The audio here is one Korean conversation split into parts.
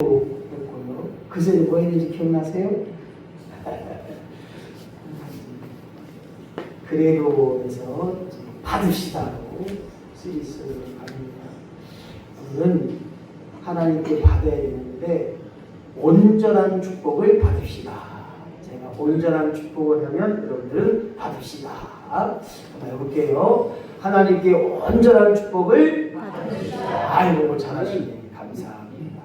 했고요. 그새 뭐 했는지 기억나세요? 그래도에서 받읍시다고 쓰리스를 합니다. 우리는 하나님께 받아야 되는데 온전한 축복을 받읍시다. 제가 온전한 축복을 하면 여러분들은 받읍시다. 한번 해볼게요. 하나님께 온전한 축복을 받읍시다. 아이고 잘하시네. 감사합니다.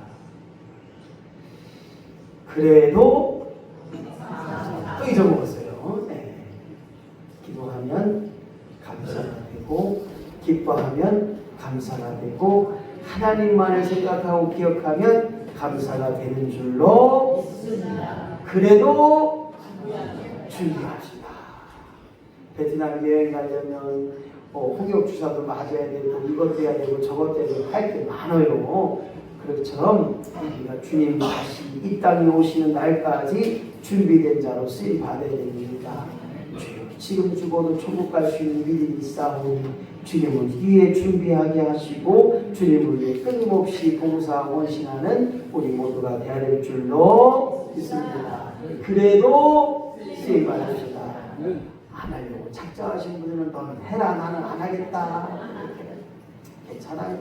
그래도 또 잊어먹었어요. 네. 기도하면 감사가 되고 기뻐하면 감사가 되고 하나님만을 생각하고 기억하면 감사가 되는 줄로 믿습니다. 그래도 준비합시다. 베트남 여행 가려면 홍역 주사도 맞아야 되고 이것도 해야 되고 저것도 해야 되고 할 게 많아요. 그것처럼 우리가 주님 다시 이 땅에 오시는 날까지 준비된 자로 쓰임 받아야 됩니다. 지금 죽어도 천국 갈 수 있는 믿음이 있사오니 주님을 뒤에 준비하게 하시고 주님을 위해 끊임없이 봉사 원신하는 우리 모두가 되어야 될 줄로 믿습니다. 그래도 쓰임 받으시다. 안 하려고 작정하신 분들은 너는 해라 나는 안 하겠다. 괜찮아요.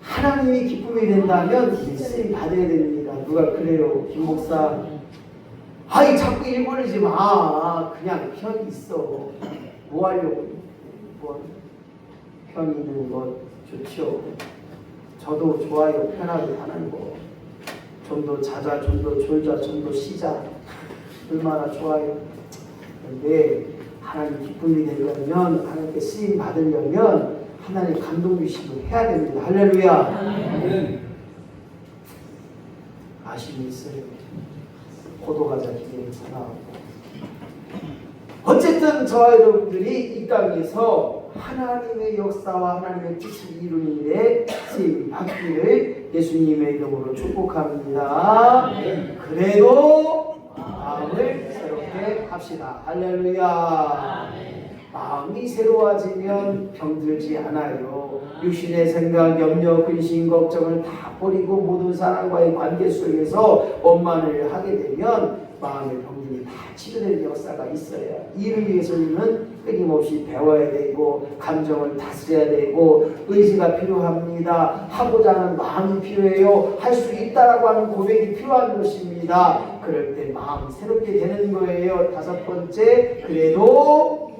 하나님이 기쁨이 된다면 쓰임 받아야 됩니다. 누가 그래요? 김 목사 아이 자꾸 일 벌리지 마. 그냥 편히 있어. 뭐 하려고? 뭐 편히 있는 것 좋죠. 저도 좋아요. 편하게 하는 거. 좀 더 자자, 좀 더 졸자, 좀 더 쉬자. 얼마나 좋아요. 그런데 하나님 기쁨이 되려면 하나님께 쓰임 받으려면 하나님 감동 주시고 해야 됩니다. 할렐루야. 아쉬움이 있어요. 고도가자 기회를 나오고 어쨌든 저와 여러분들이 이 땅에서 하나님의 역사와 하나님의 뜻을 이루는 데 쓰임 받기를 예수님의 이름으로 축복합니다. 그래도 마음을 새롭게 합시다. 할렐루야. 마음이 새로워지면 병들지 않아요. 육신의 생각, 염려, 근심, 걱정을 다 버리고 모든 사람과의 관계 속에서 원만을 하게 되면 마음의 병들이 다 치료되는 역사가 있어요. 이를 위해서는 끊임없이 배워야 되고 감정을 다스려야 되고 의지가 필요합니다. 하고자 하는 마음이 필요해요. 할 수 있다라고 하는 고백이 필요한 것입니다. 그럴 때 마음이 새롭게 되는 거예요. 다섯 번째, 그래도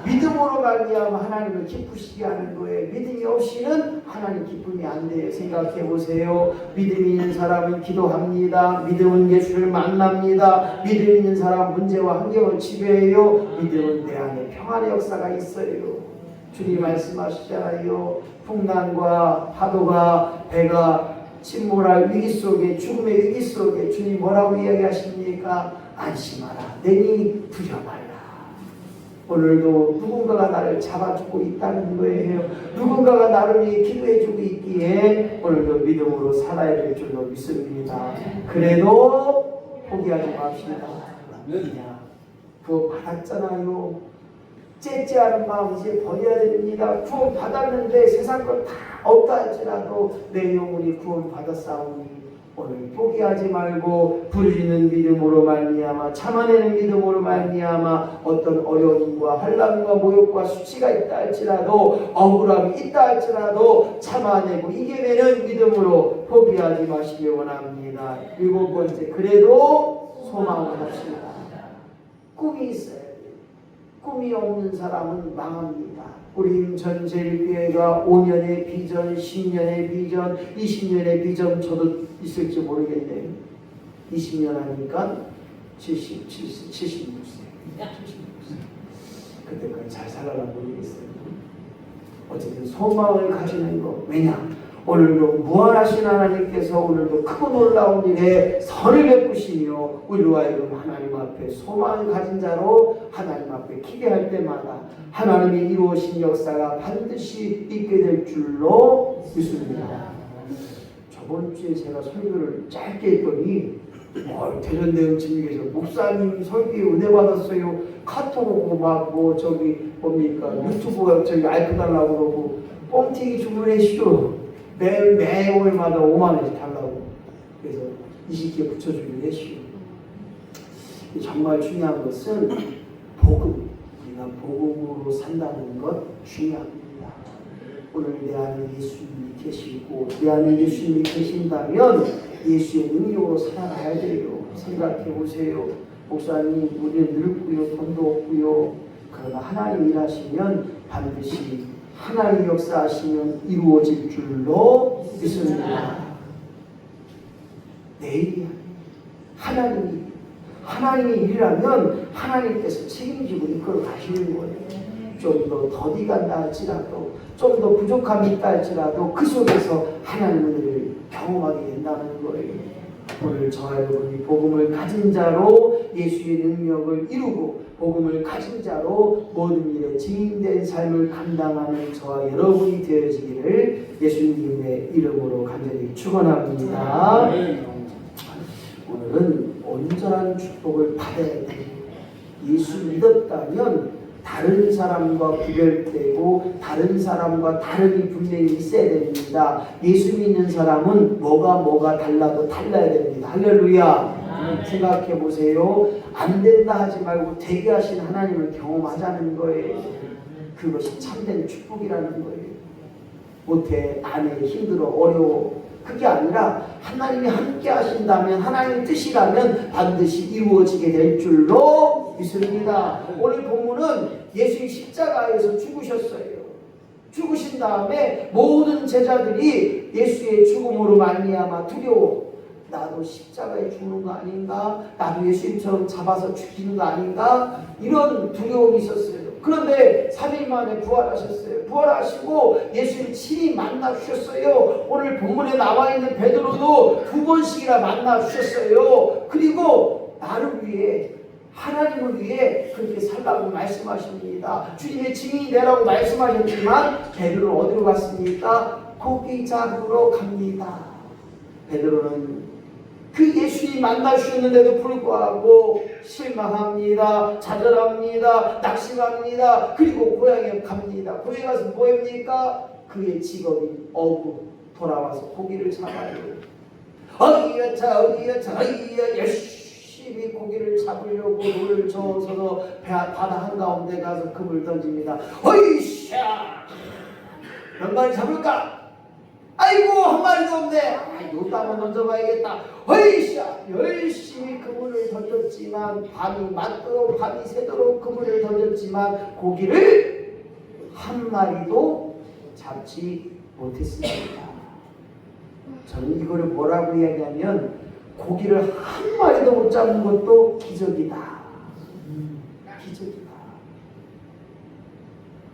믿음으로 말미암아 하나님을 기쁘시게 하는 거예요. 믿음이 없이는 하나님 기쁨이 안 돼요. 생각해 보세요. 믿음이 있는 사람은 기도합니다. 믿음은 예수를 만납니다. 믿음 있는 사람은 문제와 환경을 지배해요. 믿음은 내 안에 평안의 역사가 있어요. 주님 말씀하시잖아요. 풍랑과 파도가 배가 침몰할 위기 속에 죽음의 위기 속에 주님 뭐라고 이야기하십니까? 안심하라. 내니 두려워하라. 오늘도 누군가가 나를 잡아주고 있다는 거예요. 누군가가 나를 위해 기도해주고 있기에 오늘도 믿음으로 살아야 될 줄로 믿습니다. 그래도 포기하지 맙시다. 그냥 구원 받았잖아요. 째째하는 마음 이제 버려야 됩니다. 구원 받았는데 세상 것 다 없다 할지라도 내 영혼이 구원 받았사오니 오늘 포기하지 말고 부르짖는 믿음으로 말미암아 참아내는 믿음으로 말미암아 어떤 어려움과 환난과 모욕과 수치가 있다 할지라도 억울함이 있다 할지라도 참아내고 이겨내는 믿음으로 포기하지 마시기 원합니다. 일곱 번째, 그래도 소망을 합시다. 꿈이 있어야 돼요. 꿈이 없는 사람은 망합니다. 우리 전제일교회가 5년의 비전, 10년의 비전, 20년의 비전 저도 있을지 모르겠네요. 20년 하니까 76세. 그때까지 잘 살아나 모르겠어요. 어쨌든 소망을 가지는 거. 왜냐? 오늘도 무한하신 하나님께서 오늘도 크고 놀라운 일에 선을 베푸시며 우리로 하여금 하나님 앞에 소망을 가진 자로 하나님 앞에 기대할 때마다 하나님이 이루어진 역사가 반드시 있게 될 줄로 믿습니다. 저번 주에 제가 설교를 짧게 했더니 대전대응팀에서 목사님 설교에 은혜 받았어요. 카톡 오고 막 뭡니까 유튜브가 저기 알려달라고 그러고 뻥튀기 주문해 시오. 매월마다 5만 원씩 달라고. 그래서 20개 붙여주기로 했어요. 정말 중요한 것은 복음. 우리가 복음으로 산다는 것 중요합니다. 오늘 내 안에 예수님이 계시고 내 안에 예수님이 계신다면 예수의 능력으로 살아가야 돼요. 생각해 보세요. 목사님, 우리는 늙고요, 돈도 없고요. 그러나 하나님 일하시면 반드시 하나님 역사하시면 이루어질 줄로 믿습니다. 내일이 하나님이 일하면 하나님께서 책임지고 이끌어 가시는 거예요. 좀 더 더디 간다 할지라도, 좀 더 부족함이 있다 할지라도 그 속에서 하나님을 경험하게 된다는 거예요. 오늘 저와 여러분이 복음을 가진 자로 예수의 능력을 이루고 복음을 가진 자로 모든 일에 증인된 삶을 감당하는 저와 여러분이 되어지기를 예수님의 이름으로 간절히 축원합니다. 오늘은 온전한 축복을 받아야 돼요. 예수 믿었다면 다른 사람과 구별되고 다른 사람과 다름이 분명히 있어야 됩니다. 예수 믿는 사람은 뭐가 달라도 달라야 됩니다. 할렐루야. 생각해 보세요. 안 된다 하지 말고 되게 하신 하나님을 경험하자는 거예요. 그것이 참된 축복이라는 거예요. 못해, 안 해, 힘들어, 어려워. 그게 아니라 하나님이 함께 하신다면, 하나님의 뜻이라면 반드시 이루어지게 될 줄로 믿습니다. 오늘 본문은 예수님 십자가에서 죽으셨어요. 죽으신 다음에 모든 제자들이 예수의 죽음으로 말미암아 두려워. 나도 십자가에 죽는 거 아닌가? 나도 예수님처럼 잡아서 죽이는 거 아닌가? 이런 두려움이 있었어요. 그런데 3일 만에 부활하셨어요. 부활하시고 예수님 친히 만나 주셨어요. 오늘 본문에 나와 있는 베드로도 2번씩이나 만나 주셨어요. 그리고 나를 위해, 하나님을 위해 그렇게 살라고 말씀하십니다. 주님의 증인이 되라고 말씀하셨지만 베드로는 어디로 갔습니까? 고기 잡으러 갑니다. 베드로는 그 예수님 만나주셨는데도 불구하고 실망합니다. 좌절합니다. 낙심합니다. 그리고 고향에 갑니다. 고향에 가서 뭐합니까? 그의 직업인 어부, 돌아와서 고기를 잡아요. 열심히 고기를 잡으려고 돌을 저어서 바다 한가운데 가서 금을 던집니다. 어이샤! 몇 마리 잡을까? 아이고, 한 마리도 없네. 요것도 한번 던져봐야겠다. 어이샤! 열심히 그물을 던졌지만 밤이 맞도록 밤이 새도록 그물을 던졌지만 고기를 한 마리도 잡지 못했습니다. 저는 이거를 뭐라고 이야기하면 고기를 한 마리도 못 잡는 것도 기적이다. 기적이다.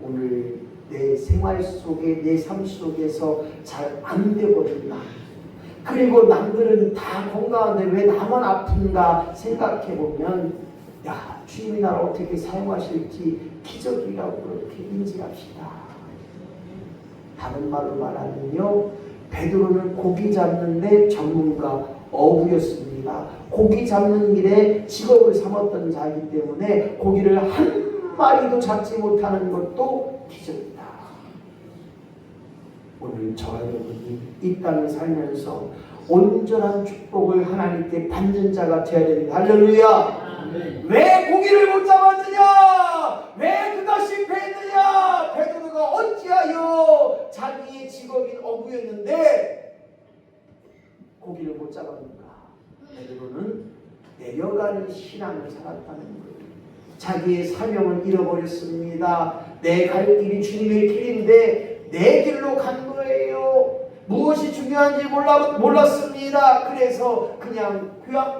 오늘 내 생활 속에, 내 삶 속에서 잘 안 되거든요. 그리고 남들은 다 건강한데 왜 나만 아픈가 생각해보면, 야, 주님이 나를 어떻게 사용하실지 기적이라고 그렇게 인지합시다. 다른 말로 말하면요, 베드로는 고기 잡는데 전문가, 어부였습니다. 고기 잡는 일에 직업을 삼았던 자이기 때문에 고기를 한 마리도 잡지 못하는 것도 기적이다. 오늘 저와 여러분이 이 땅을 살면서 온전한 축복을 하나님께 받는 자가 되어야 됩니다. 할렐루야. 왜 고기를 못 잡았느냐? 왜 그가 실패했느냐? 베드로가 어찌하여 자기의 직업인 어부였는데 고기를 못 잡았는가? 베드로는 내려가는 신앙을 살았다는 거예요. 자기의 사명을 잃어버렸습니다. 내 갈 길이 주님의 길인데 내 길로 간 거예요. 무엇이 중요한지 몰랐습니다. 그래서 그냥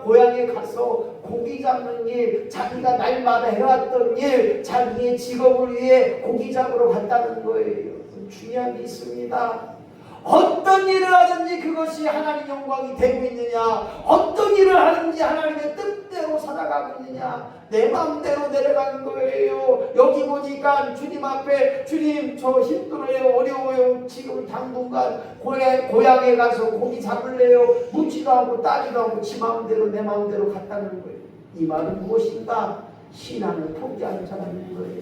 고향에 가서 고기 잡는 일, 자기가 날마다 해왔던 일, 자기의 직업을 위해 고기 잡으러 갔다는 거예요. 중요한 게 있습니다. 어떤 일을 하든지 그것이 하나님 영광이 되고 있느냐, 어떤 일을 하든지 하나님의 뜻대로 살아가고 있느냐, 내 마음대로 내려가는 거예요. 여기 보니까 주님 앞에, 주님 저 힘들어요, 어려워요, 지금 당분간 고향에 가서 고기 잡을래요, 묻지도 않고 따지도 않고 지 마음대로 내 마음대로 갔다는 거예요. 이 말은 무엇인가? 신앙을 포기하는 사람인 거예요.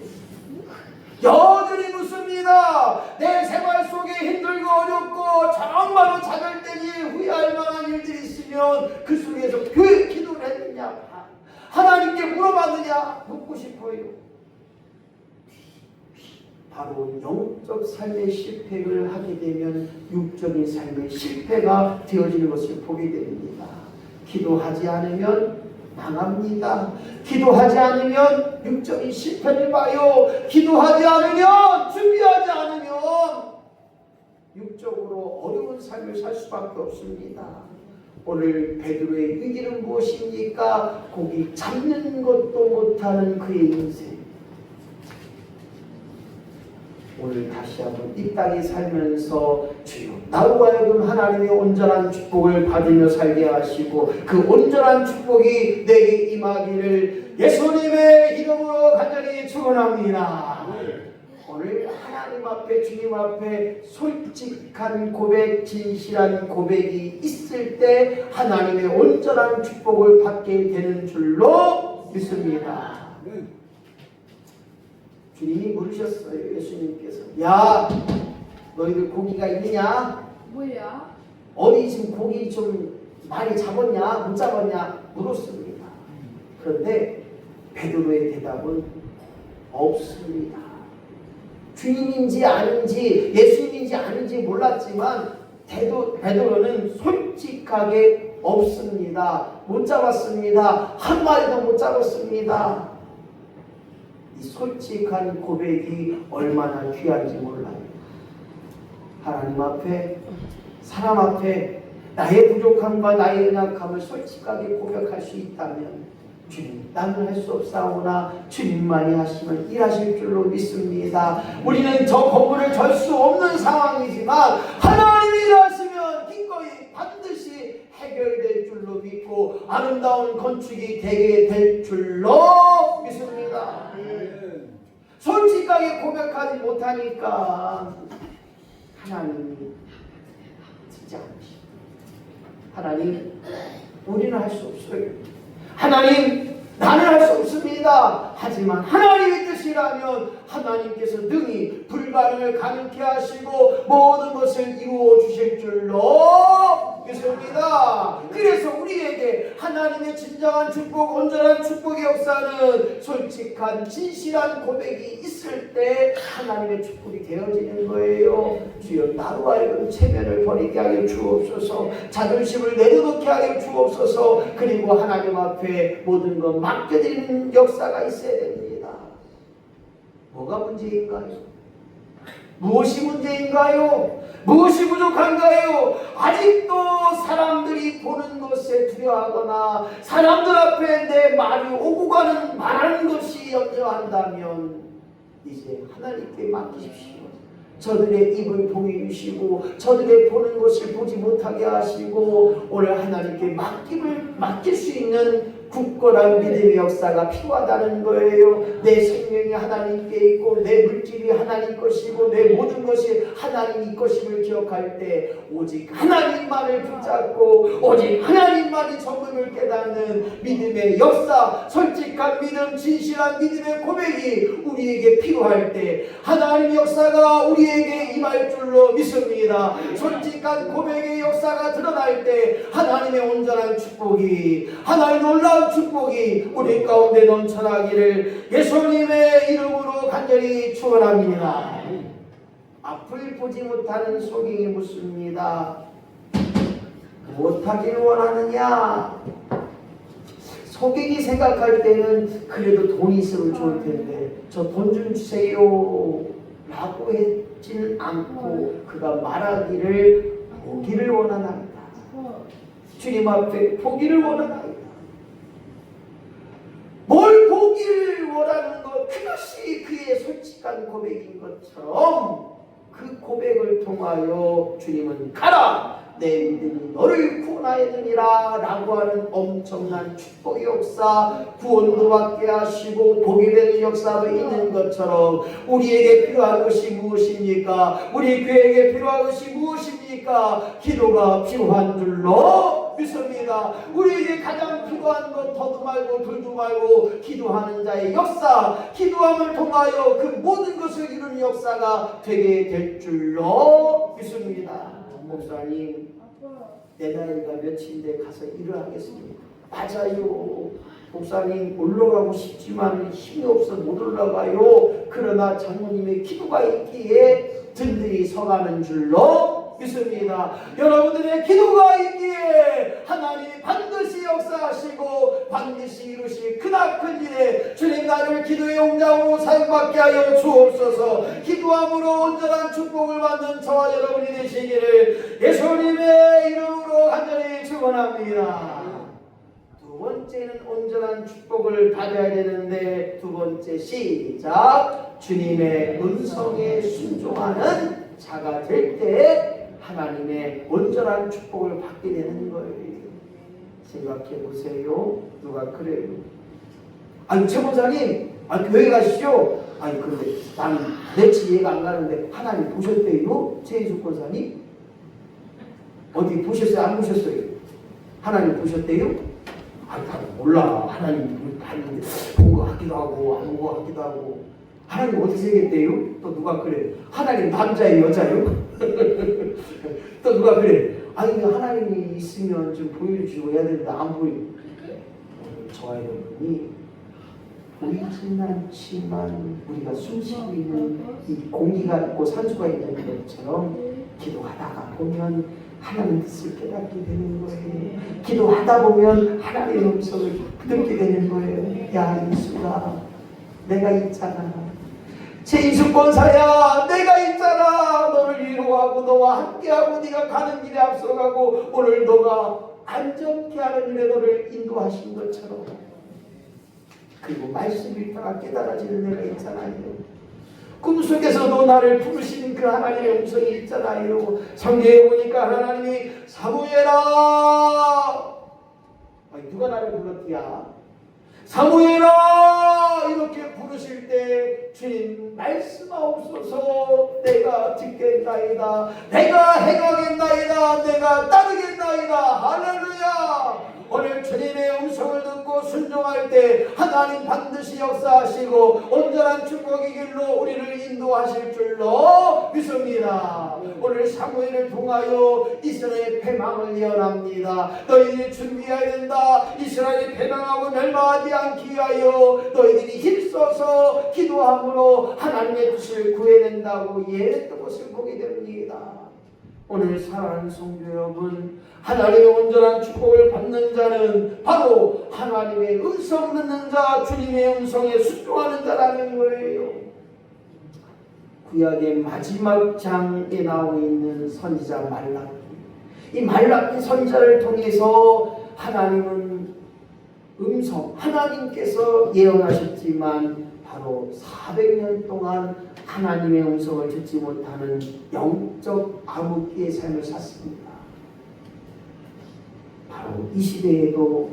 여전히 묻습니다. 내 생활 속에 힘들고 어렵고 정말로 작을 때니 후회할 만한 일들이 있으면 그 속에서 왜 기도를 했느냐, 하나님께 물어봤느냐 묻고 싶어요. 바로 영적 삶의 실패를 하게 되면 육적인 삶의 실패가 되어지는 것을 보게 됩니다. 기도하지 않으면 망합니다. 기도하지 않으면 육적인 실패를 봐요. 기도하지 않으면, 준비하지 않으면 육적으로 어려운 삶을 살 수밖에 없습니다. 오늘 베드로의 위기는 무엇입니까? 고기 잡는 것도 못하는 그의 인생. 오늘 다시 한번 이 땅에 살면서 주여 나로 하여금 하나님의 온전한 축복을 받으며 살게 하시고 그 온전한 축복이 내게 임하기를 예수님의 이름으로 간절히 축원합니다. 오늘 하나님 앞에, 주님 앞에 솔직한 고백, 진실한 고백이 있을 때 하나님의 온전한 축복을 받게 되는 줄로 믿습니다. 주님이 물으셨어요. 예수님께서 야 너희들 고기가 있느냐? 뭐야? 어디 지금 고기 좀 많이 잡았냐? 못 잡았냐? 물었습니다. 그런데 베드로의 대답은 없습니다. 주님인지 아닌지 예수님인지 아닌지 몰랐지만 베드로는 솔직하게 없습니다. 못 잡았습니다. 한 마리도 못 잡았습니다. 이 솔직한 고백이 얼마나 귀한지 몰라요. 하나님 앞에, 사람 앞에 나의 부족함과 나의 연약함을 솔직하게 고백할 수 있다면 주님, 나는 할 수 없사오나 주님만이 하시면 일하실 줄로 믿습니다. 우리는 저 건물을 절 수 없는 상황이지만 하나님이 일하시면 기꺼이 반드시 해결될 줄로 믿고 아름다운 건축이 되게 될 줄로 믿습니다. 솔직하게 고백하지 못하니까 하나님이 듣지 않으십니다. 하나님, 우리는 할 수 없어요. 하나님, 나는 할 수 없습니다. 하지만 하나님의 뜻이라면 하나님께서 능히 불가능을 가능케 하시고 모든 것을 이루어 주실 줄로 믿습니다. 그래서 우리에게 하나님의 진정한 축복, 온전한 축복의 역사는 솔직한 진실한 고백이 있을 때 하나님의 축복이 되어지는 거예요. 주여 나로 하여금 체면을 버리게 하여 주옵소서, 자존심을 내려놓게 하여 주옵소서. 그리고 하나님 앞에 모든 것 맡겨드리는 역사가 있어야 됩니다. 뭐가 문제인가요? 무엇이 문제인가요? 무엇이 부족한가요? 아직도 사람들이 보는 것에 두려워하거나 사람들 앞에 내 말이 오고 가는 말하는 것이 염려한다면 이제 하나님께 맡기십시오. 저들의 입을 보게 주시고 저들의 보는 것을 보지 못하게 하시고 오늘 하나님께 맡길 수 있는 굳건한 믿음의 역사가 필요하다는 거예요. 내 생명이 하나님께 있고 내 물질이 하나님 것이고 내 모든 것이 하나님 것임을 기억할 때 오직 하나님만을 붙잡고 오직 하나님만이 전부를 깨닫는 믿음의 역사, 솔직한 믿음, 진실한 믿음의 고백이 우리에게 필요할 때 하나님의 역사가 우리에게 임할 줄로 믿습니다. 솔직한 고백의 역사가 드러날 때 하나님의 온전한 축복이, 하나님의 놀라운 축복이 우리 가운데 넘쳐나기를 예수님의 이름으로 간절히 축원합니다. 앞을 보지 못하는 소경이 묻습니다. 못하길 원하느냐? 소경이 생각할 때는 그래도 돈이 있으면 좋을 텐데 저 돈 좀 주세요 라고 했지는 않고 그가 말하기를 보기를 원하나이다. 주님 앞에 보기를 원하나이다. 뭘 보기를 원하는 것, 그것이 그의 솔직한 고백인 것처럼 그 고백을 통하여 주님은 가라 내 믿음이 너를 구원하였느니라 라고 하는 엄청난 축복의 역사, 구원도 받게 하시고 복이 되는 역사도 있는 것처럼 우리에게 필요한 것이 무엇입니까? 우리 교회에게 필요한 것이 무엇입니까? 기도가 필요한 줄로 믿습니다. 우리에게 가장 필요한 것 더도 말고 덜도 말고 기도하는 자의 역사, 기도함을 통하여 그 모든 것을 이루는 역사가 되게 될 줄로 믿습니다. 목사님, 내 나이가 몇인데 가서 일을 하겠습니다. 맞아요. 목사님, 올라가고 싶지만 힘이 없어 못 올라가요. 그러나 장모님의 기도가 있기에 든든히 서가는 줄로 믿습니다. 여러분들의 기도가 있기에 하나님 반드시 역사하시고 반드시 이루실 크나큰 일에 주님 나를 기도의 용장으로 사용받게 하여 주옵소서. 기도함으로 온전한 축복을 받는 저와 여러분이 되시기를 예수님의 이름으로 간절히 축원합니다. 두 번째는 온전한 축복을 받아야 되는데, 두 번째 시작. 주님의 음성에 순종하는 자가 될 때 하나님의 온전한 축복을 받게 되는 거예요. 생각해 보세요. 누가 그래요? 아니 최 목사님, 교회 가시죠? 아니 근데 나는 도대체 이해가 안 가는데 하나님 보셨대요? 최희숙 권사님? 어디 보셨어요? 안 보셨어요? 하나님 보셨대요? 나는 몰라. 하나님 봤는데 본 것 같기도 하고 안 본 것 같기도 하고. 하나님 어떻게 생겼대요? 또 누가 그래? 하나님 남자예요, 여자예요? 또 누가 그래? 아니 하나님이 있으면 좀 보여주고 해야 되는데 안 보여. 저와 여러분이 보이진 않지만 우리가 숨쉬고 있는 이 공기가 있고 산소가 있는 것처럼 기도하다가 보면 하나님 뜻을 깨닫게 되는 거예요. 기도하다 보면 하나님의 음성을 듣게 되는 거예요. 야 이수가, 내가 있잖아. 최인숙 권사야, 내가 있잖아. 너를 위로하고 너와 함께하고 네가 가는 길에 앞서가고 오늘 너가 안전케 하는 일에 너를 인도하신 것처럼, 그리고 말씀 읽다가 깨달아지는 내가 있잖아요. 꿈속에서도 나를 부르시는 그 하나님의 음성이 있잖아요. 성경에 보니까 하나님이 사무엘아, 누가 나를 불렀디야? 사무엘아 이렇게 부르실 때 주님 말씀하옵소서. 내가 듣겠나이다. 내가 행하겠나이다. 내가 따르겠나이다. 할렐루야. 오늘 주님의 음성을 듣고 순종할 때 하나님 반드시 역사하시고 온전한 축복의 길로 우리를 인도하실 줄로 믿습니다. 오늘 사무엘을 통하여 이스라엘의 패망을 예언합니다. 너희들이 준비해야 된다. 이스라엘이 패망하고 멸망하지 않기 위하여 너희들이 힘써서 기도함으로 하나님의 뜻을 구해낸다고 예언했던 것을 보게 됩니다. 오늘 사랑하는 성도 여러분, 하나님의 온전한 축복을 받는 자는 바로 하나님의 음성 듣는 자, 주님의 음성에 순종하는 자라는 거예요. 구약의 마지막 장에 나오고 있는 선지자 말라기, 이 말라기 선지자를 통해서 하나님은 음성, 하나님께서 예언하셨지만 바로 400년 동안 하나님의 음성을 듣지 못하는 영적 암흑기의 삶을 샀습니다. 바로 이 시대에도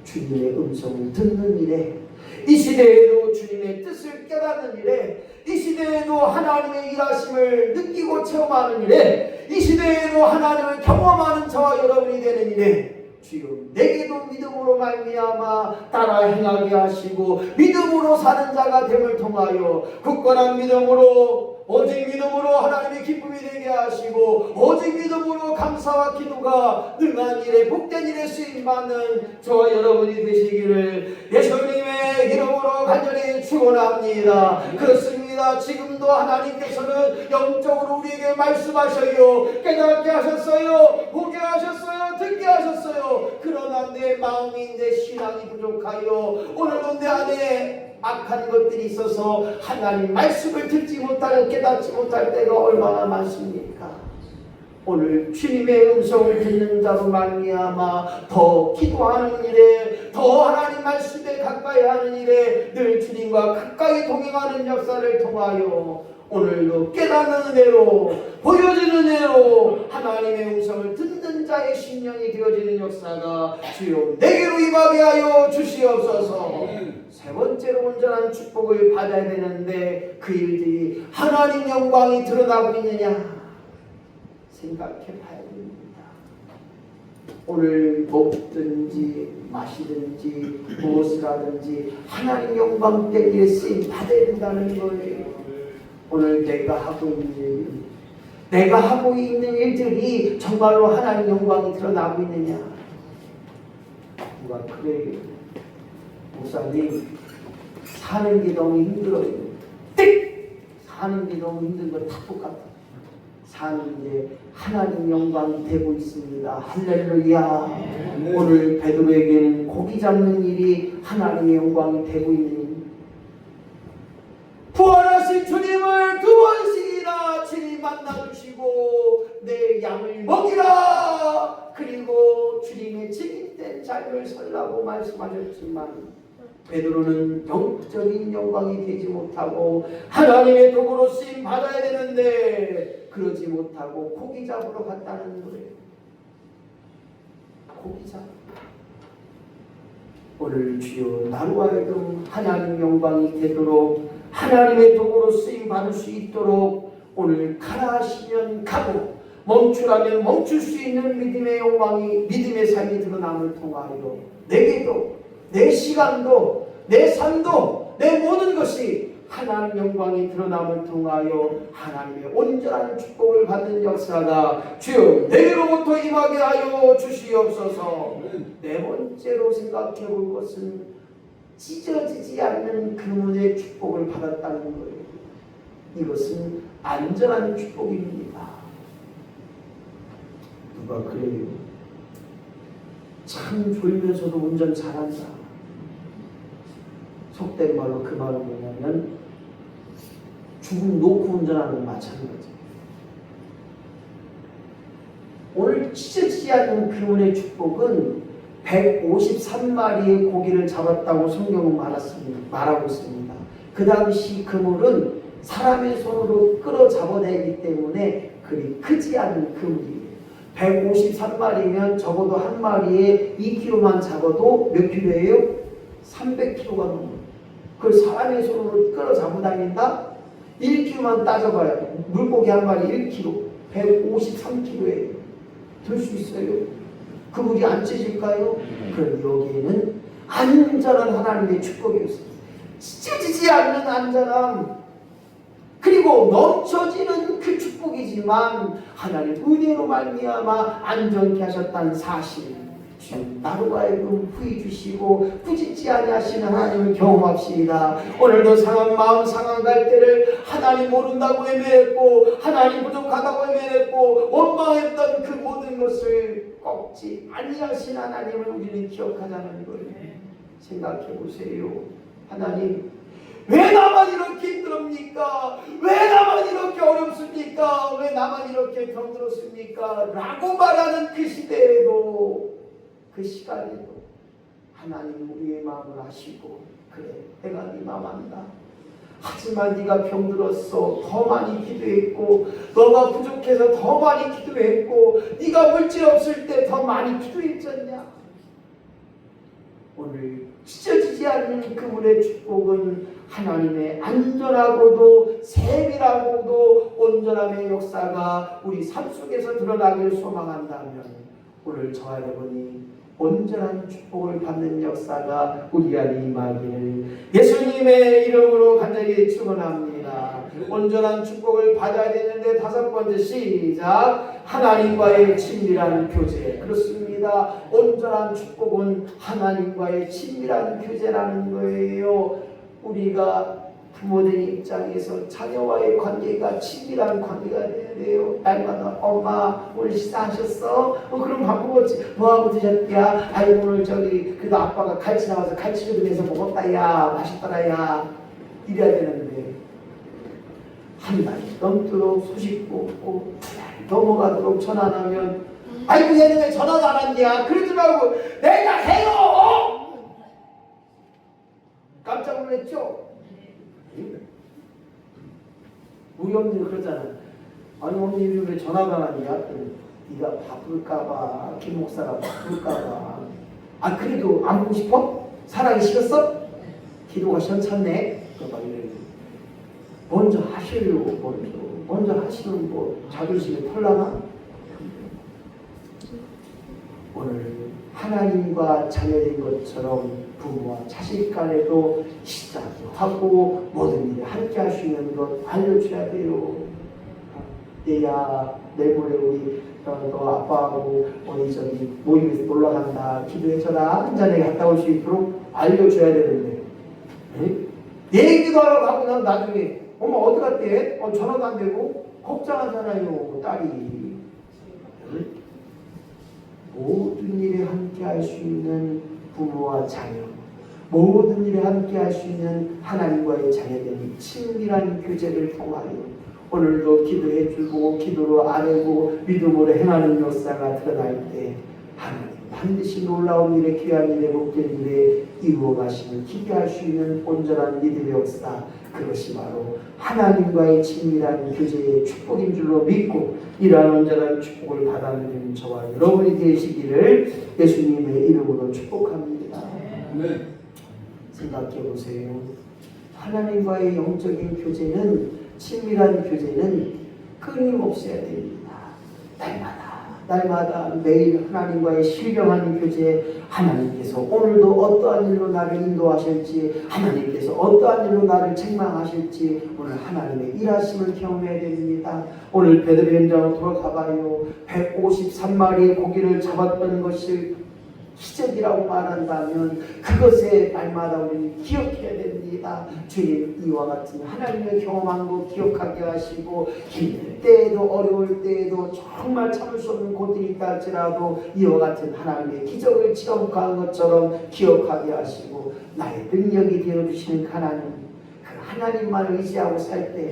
주님의 음성을 듣는 일에, 이 시대에도 주님의 뜻을 깨닫는 일에, 이 시대에도 하나님의 일하심을 느끼고 체험하는 일에, 이 시대에도 하나님을 경험하는 저와 여러분이 되는 일에 주여 내게도 믿음으로 말미암아 따라 행하게 하시고 믿음으로 사는 자가 됨을 통하여 굳건한 믿음으로, 오직 믿음으로 하나님의 기쁨이 되게 하시고 오직 믿음으로 감사와 기도가 능한 일에 복된 일에 쓰임받는 저와 여러분이 되시기를 예수님의 이름으로 간절히 축원합니다. 그렇습니다. 지금도 하나님께서는 영적으로 우리에게 말씀하셔요. 깨닫게 하셨어요. 보게 하셨어요. 듣게 하셨어요. 그러나 내 마음이, 내 신앙이 부족하여 오늘도 내 안에 악한 것들이 있어서 하나님 말씀을 듣지 못하고 깨닫지 못할 때가 얼마나 많습니까? 오늘 주님의 음성을 듣는 자로 말미암아 더 기도하는 일에, 더 하나님 말씀에 가까이 하는 일에 늘 주님과 가까이 동행하는 역사를 통하여 오늘도 깨닫는 은혜로, 보여지는 은혜로 하나님의 음성을 듣는 자의 심령이 되어지는 역사가 주여 내게로 임하게 하여 주시옵소서. 세 번째로 온전한 축복을 받아야 되는데 그 일들이 하나님 영광이 드러나고 있느냐 생각해 봐야 됩니다. 오늘 먹든지 마시든지 무엇을 하든지 하나님 영광 때문에 쓰임 받아야 된다는 거예요. 오늘 내가 하고 있는 일들이 정말로 하나님 영광이 드러나고 있느냐? 누가 그래요? 목사님, 사는 게 너무 힘들어요. 사는 게 너무 힘든 건 다 똑같아. 사는 게 하나님 영광이 되고 있습니다. 할렐루야. 오늘 베드로에게는 고기 잡는 일이 하나님의 영광이 되고 있는 일. 부활하신 주님을 두 번씩이나 주님 만나주시고 내 양을 먹이라. 그리고 주님의 증인된 삶을 살라고 말씀하셨지만 베드로는 영적인 영광이 되지 못하고 하나님의 도구로 쓰임 받아야 되는데 그러지 못하고 고기 잡으러 갔다는 거예요. 고기 잡. 오늘 주여 나로 하여금 하나님 영광이 되도록 하나님의 도구로 쓰임 받을 수 있도록 오늘 가라 하시면 가고 멈추라면 멈출 수 있는 믿음의 영광이 믿음의 삶이 드러남을 통하여 내게도 내 시간도 내 삶도 내 모든 것이 하나님 영광이 드러남을 통하여 하나님의 온전한 축복을 받는 역사가 주여 내게로부터 임하게 하여 주시옵소서. 네 번째로 생각해 볼 것은 찢어지지 않는 그분의 축복을 받았다는 거예요. 이것은 안전한 축복입니다. 누가 그래요? 참 졸면서도 운전 잘한다. 속된 말로 그 말은 뭐냐면 죽음 놓고 운전하는 거 마찬가지. 오늘 찢어지지 않는 그분의 축복은 153마리의 고기를 잡았다고 성경은 말하고 있습니다. 그 당시 그물은 사람의 손으로 끌어 잡아내기 때문에 그리 크지 않은 그물이에요. 153마리면 적어도 한 마리에 2kg만 잡아도 몇 킬로예요? 300kg가 넘어요. 그걸 사람의 손으로 끌어 잡고 다닌다? 1kg만 따져봐요. 물고기 한 마리 1kg, 153kg예요. 들 수 있어요? 그물이 안 찢어질까요? 그럼 여기에는 안전한 하나님의 축복이 있습니다. 찢어지지 않는 안전함, 그리고 넘쳐지는 그 축복이지만 하나님 은혜로 말미암아 안전케 하셨다는 사실, 나로 하여금 후히 주시고 꾸짖지 아니하시는 하나님을 경험합시다. 오늘도 상한 마음 상한 갈대를 하나님 모른다고 애매했고 하나님 부족하다고 애매했고 원망했던 그 모든 것을 꺾지 아니하신 하나님을 우리는 기억하자는 거예요. 생각해 보세요. 하나님, 왜 나만 이렇게 힘듭니까? 왜 나만 이렇게 어렵습니까? 왜 나만 이렇게 병들었습니까? 라고 말하는 그 시대에도, 그 시간에도 하나님 우리의 마음을 아시고, 그래, 내가 네 마음 안다. 하지만 네가 병들었어. 더 많이 기도했고, 너가 부족해서 더 많이 기도했고, 네가 물질 없을 때 더 많이 기도했잖냐. 오늘 찢어지지 않는 그분의 축복은 하나님의 안전하고도 세밀하고도 온전함의 역사가 우리 삶 속에서 드러나길 소망한다면 오늘 저와 여러분이 온전한 축복을 받는 역사가 우리 안에 임하기를 예수님의 이름으로 간절히 축원합니다. 온전한 축복을 받아야 되는데 다섯 번째 시작. 하나님과의 친밀한 교제. 그렇습니다. 온전한 축복은 하나님과의 친밀한 교제라는 거예요. 우리가 부모들 입장에서 자녀와의 관계가 친밀한 관계가 돼야 돼요. 날마다 엄마 오늘 식사하셨어? 그럼 밥 먹었지. 뭐하고 드셨냐? 아이고 오늘 저기 그래도 아빠가 갈치 나와서 갈치를 내서 먹었다 야 맛있더라 야 이래야 되는데 한 달이 넘도록 소식도 없고 넘어가도록 전화 안 하면 아이고 얘는 왜 전화도 안 왔냐? 그러지 말고 내가 해요! 깜짝 놀랐죠? 우리 어머니 그러잖아. 아니 어머니 왜 전화가 안 왔냐? 네가 바쁠까봐, 김 목사가 바쁠까봐. 아 그래도 안 보고 싶어? 사랑이 식었어? 기도가 시원찮네. 그러니까 이래. 먼저 하시려고 먼저 하시는 뭐 자존심이 털나나? 오늘 하나님과 자녀된 것처럼 부모와 자식 간에도 시작도 하고 모든 일에 함께 할 수 있는 것 알려줘야 돼요. 얘야 내일 모레 우리 너 아빠하고 어디 저기 모임에서 놀러 간다 기도해줘라 한잔에 갔다 올 수 있도록 알려줘야 되는데 얘기도 하러 가고 난 나중에 엄마 어디 갔대? 전화도 안 되고 걱정하잖아요 딸이. 모든 일에 함께 할 수 있는 부모와 자녀, 모든 일에 함께 할 수 있는 하나님과의 자녀된 친밀한 교제를 통하여 오늘도 기도해주고 기도로 아뢰고 믿음으로 행하는 역사가 드러날 때 하나님 반드시 놀라운 일에 귀한 일에 복된 일에 이루어가시는 기대할 수 있는 온전한 믿음의 역사, 그것이 바로 하나님과의 친밀한 교제의 축복인 줄로 믿고 이러한 온전한 축복을 받아들이는 저와 여러분이 되시기를 예수님의 이름으로 축복합니다. 네. 생각해 보세요. 하나님과의 영적인 교제는, 친밀한 교제는 끊임없이 해야 됩니다. 날마다 매일 하나님과의 신령한 교제, 하나님께서 오늘도 어떠한 일로 나를 인도하실지, 하나님께서 어떠한 일로 나를 책망하실지 오늘 하나님의 일하심을 경험해야 됩니다. 오늘 베드로 현장으로 돌아가봐요. 153마리의 고기를 잡았던 것이 기적이라고 말한다면 그것에 날마다 우리는 기억해야 됩니다. 주님 이와 같은 하나님의 경험한 거 기억하게 하시고 힘들 때에도 어려울 때에도 정말 참을 수 없는 고통이 있다 할지라도 이와 같은 하나님의 기적을 체험한 것처럼 기억하게 하시고 나의 능력이 되어주시는 하나님, 그 하나님만 의지하고 살 때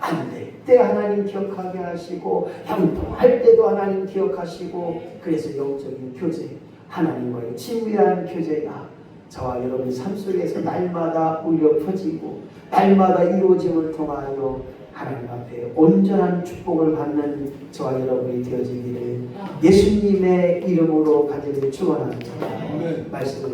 안 될 때 하나님 기억하게 하시고 형통할 때도 하나님 기억하시고 그래서 영적인 교제, 하나님과의 친밀한 교제가 저와 여러분의 삶 속에서 날마다 울려 퍼지고 날마다 이루어짐을 통하여 하나님 앞에 온전한 축복을 받는 저와 여러분이 되어지기를 예수님의 이름으로 간절히 축원합니다. 말씀을